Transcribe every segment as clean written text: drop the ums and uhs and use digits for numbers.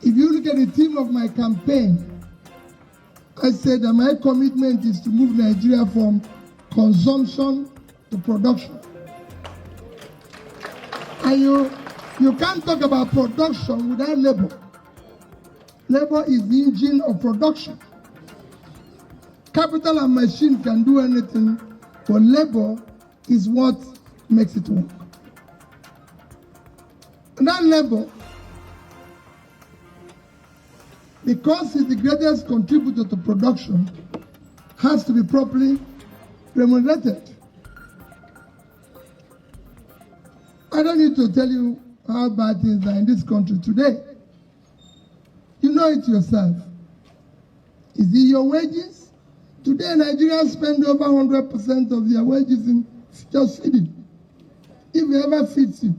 If you look at the theme of my campaign, I said that my commitment is to move Nigeria from consumption to production. And you can't talk about production without labor. Labor is the engine of production. Capital and machine can do anything, but labor is what makes it work. And that labor, because it's the greatest contributor to production, has to be properly remunerated. I don't need to tell you how bad things are in this country today. You know it yourself. Is it your wages? Today, Nigerians spend over 100% of their wages in just feeding. If it ever feeds you.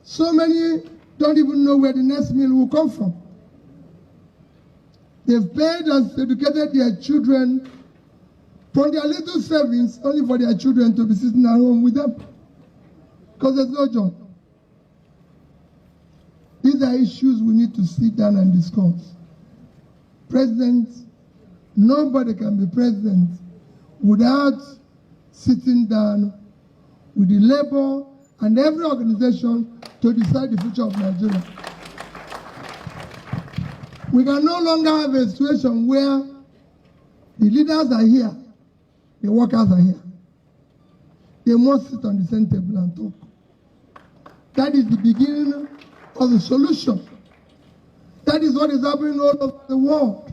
So many don't even know where the next meal will come from. They've paid and educated their children from their little savings only for their children to be sitting at home with them. Because there's no job. These are issues we need to sit down and discuss. President, nobody can be president without sitting down with the labor and every organization to decide the future of Nigeria. We can no longer have a situation where the leaders are here, the workers are here. They must sit on the same table and talk. That is the beginning of the solution. That is what is happening all over the world.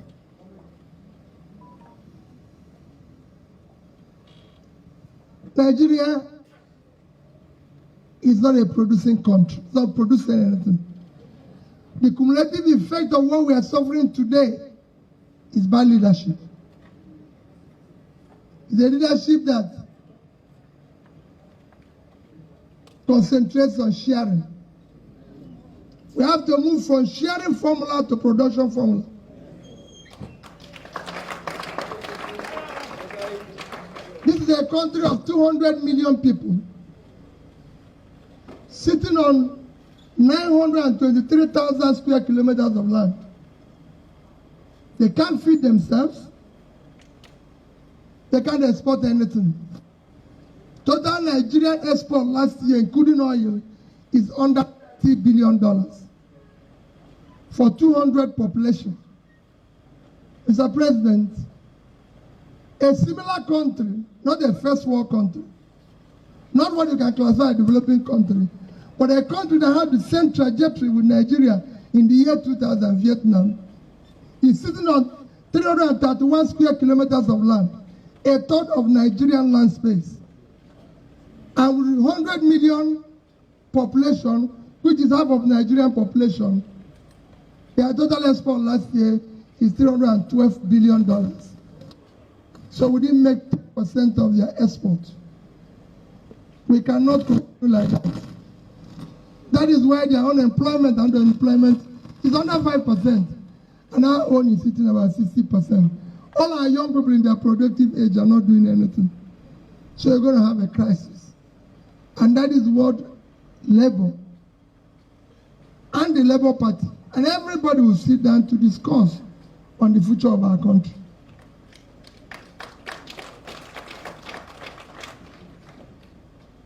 Nigeria is not a producing country. It's not producing anything. The cumulative effect of what we are suffering today is bad leadership. It's a leadership that concentrates on sharing. We have to move from sharing formula to production formula. This is a country of 200 million people sitting on 923,000 square kilometers of land. They can't feed themselves. They can't export anything. Total Nigerian export last year, including oil, is under $30 billion for 200 population. Mr. President, a similar country, not a first world country, not what you can classify a developing country, but a country that had the same trajectory with Nigeria in the year 2000, Vietnam, is sitting on 331 square kilometers of land, a third of Nigerian land space. And with 100 million population, which is half of Nigerian population, their total export last year is $312 billion. So we didn't make 10% of their export. We cannot continue like that. That is why their unemployment and underemployment is under 5%. And our own is sitting about 60%. All our young people in their productive age are not doing anything. So you're going to have a crisis. And that is what Labour and the Labour Party and everybody will sit down to discuss on the future of our country.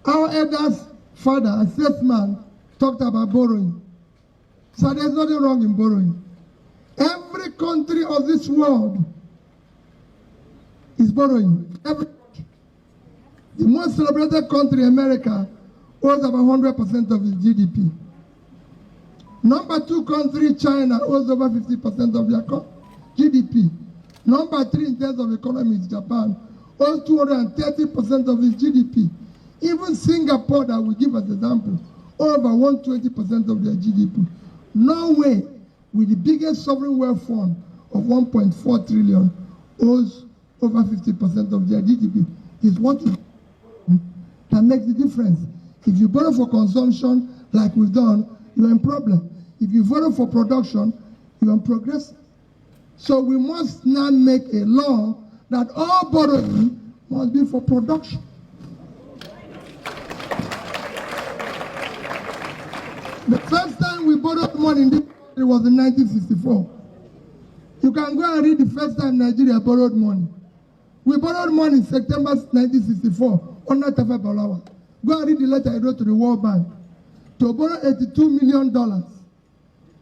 Our elders' father and statesman talked about borrowing. So there's nothing wrong in borrowing. Every country of this world is borrowing. The most celebrated country, America, owes about 100% of its GDP. Number 2 country, China, owes over 50% of their GDP. Number 3 in terms of economy is Japan, owes 230% of its GDP. Even Singapore, that we give as an example, over 120% of their GDP. Norway, with the biggest sovereign wealth fund of 1.4 trillion, owes over 50% of their GDP. Is what that makes the difference. If you borrow for consumption, like we've done, you're in problem. If you borrow for production, you're in progress. So we must now make a law that all borrowing must be for production. The first time we borrowed money in this country was in 1964. You can go and read the first time Nigeria borrowed money. We borrowed money in September 1964 under Tafa Balawa. Go and read the letter I wrote to the World Bank to borrow $82 million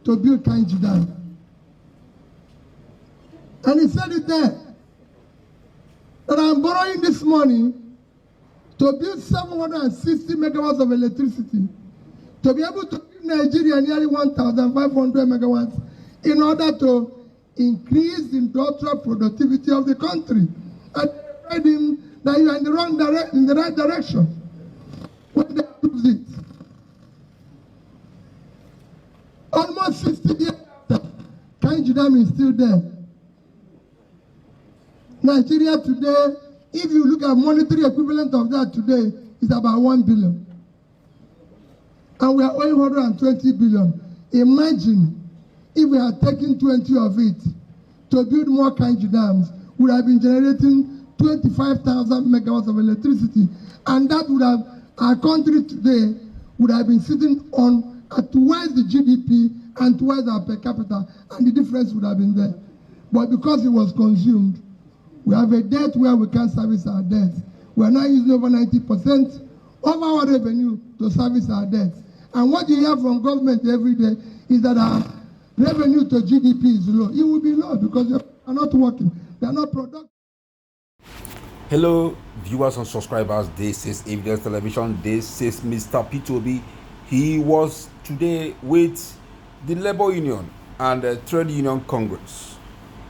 to build Kainji Dam. And he said it there, that I'm borrowing this money to build 760 megawatts of electricity, to be able to give Nigeria nearly 1,500 megawatts in order to increase the industrial productivity of the country. And I told him that you are in the right direction when they use it. Almost 60 years after, Kainji Dam is still there. Nigeria today, if you look at monetary equivalent of that today, is about 1 billion. And we are owing 120 billion. Imagine if we had taken 20 of it to build more Kainji dams, we would have been generating 25,000 megawatts of electricity. And that would have, our country today would have been sitting on twice the GDP and twice our per capita, and the difference would have been there. But because it was consumed, we have a debt where we can't service our debt. We are now using over 90% of our revenue to service our debt. And what you hear from government every day is that our revenue to GDP is low. It will be low because they are not working. They are not productive. Hello, viewers and subscribers. This is Evidence Television. This is Mr. Peter Obi. He was today with the Labour Union and the Trade Union Congress.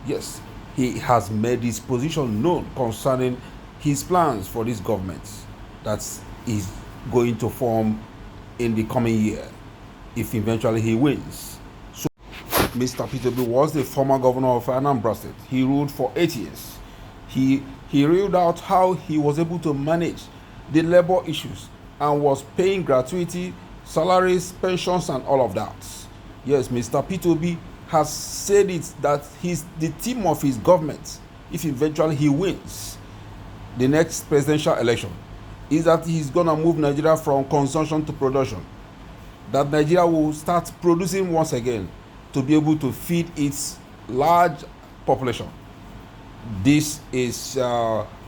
Yes, he has made his position known concerning his plans for this government that is going to form in the coming year if eventually he wins. So Mr. Peter Obi was the former governor of Anambra State. He ruled for 8 years. He reeled out how he was able to manage the labor issues and was paying gratuity, salaries, pensions, and all of that. Yes, Mr. Peter Obi has said it that the theme of his government, if eventually he wins the next presidential election, is that he's gonna move Nigeria from consumption to production. That Nigeria will start producing once again to be able to feed its large population. This is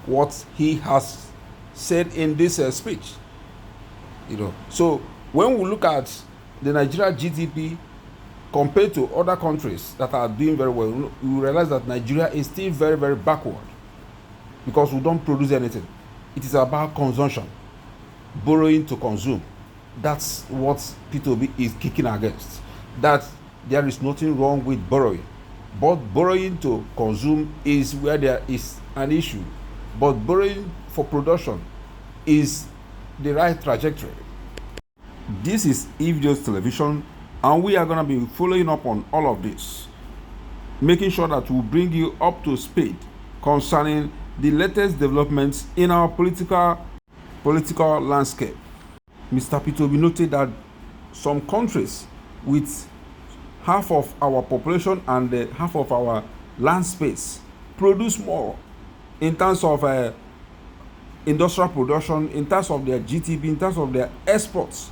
what he has said in this speech. So when we look at the Nigeria GDP compared to other countries that are doing very well, we realize that Nigeria is still very, very backward because we don't produce anything. It is about consumption, borrowing to consume. That's what Peter Obi is kicking against. That there is nothing wrong with borrowing, but borrowing to consume is where there is an issue. But borrowing for production is the right trajectory. This is Evidence Television, and we are going to be following up on all of this, making sure that we bring you up to speed concerning the latest developments in our political landscape. Mr. Peter Obi noted that some countries with half of our population and half of our land space produce more in terms of industrial production, in terms of their GDP, in terms of their exports,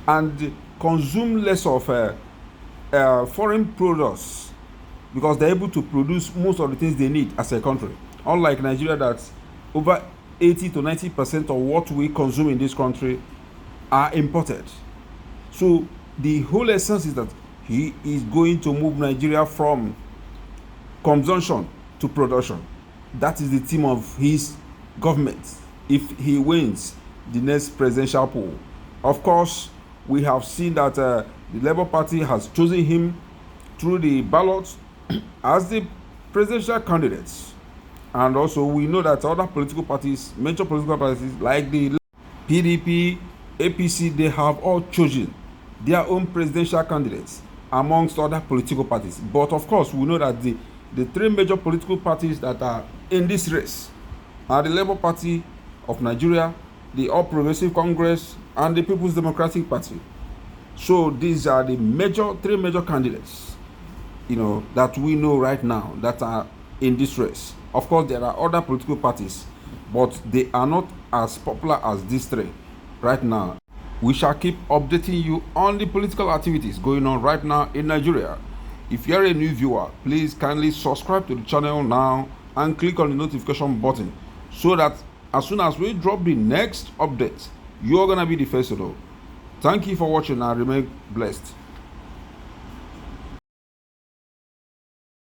and consume less of foreign products because they're able to produce most of the things they need as a country. Unlike Nigeria, that over 80 to 90% of what we consume in this country are imported. So the whole essence is that he is going to move Nigeria from consumption to production. That is the theme of his government if he wins the next presidential poll. Of course, we have seen that the Labour Party has chosen him through the ballot as the presidential candidate. And also we know that other political parties, major political parties like the PDP, APC, they have all chosen their own presidential candidates amongst other political parties. But of course, we know that the three major political parties that are in this race are the Labour Party of Nigeria, the All Progressive Congress, and the People's Democratic Party. So these are the three major candidates, that we know right now that are in this race. Of course, there are other political parties, but they are not as popular as these three right now. We shall keep updating you on the political activities going on right now in Nigeria. If you're a new viewer, please kindly subscribe to the channel now and click on the notification button so that as soon as we drop the next update, you're gonna be the first to know. Thank you for watching and remain blessed.